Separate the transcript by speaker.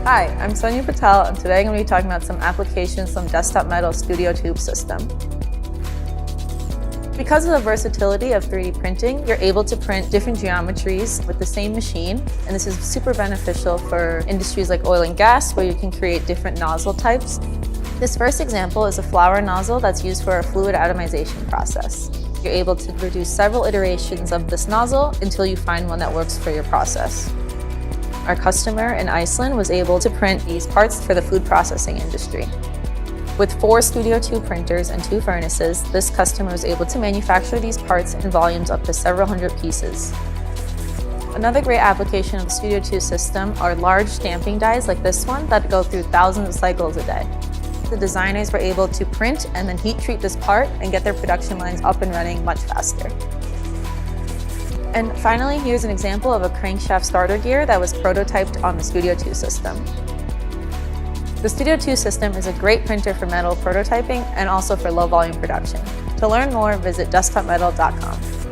Speaker 1: Hi, I'm Sonia Patel, and today I'm going to be talking about some applications from Desktop Metal Studio System. Because of the versatility of 3D printing, you're able to print different geometries with the same machine, and this is super beneficial for industries like oil and gas, where you can create different nozzle types. This first example is a flower nozzle that's used for a fluid atomization process. You're able to produce several iterations of this nozzle until you find one that works for your process. Our customer in Iceland was able to print these parts for the food processing industry. With 4 Studio 2 printers and 2 furnaces, this customer was able to manufacture these parts in volumes up to several hundred pieces. Another great application of the Studio 2 system are large stamping dies like this one that go through thousands of cycles a day. The designers were able to print and then heat treat this part and get their production lines up and running much faster. And finally, here's an example of a crankshaft starter gear that was prototyped on the Studio 2 system. The Studio 2 system is a great printer for metal prototyping and also for low volume production. To learn more, visit desktopmetal.com.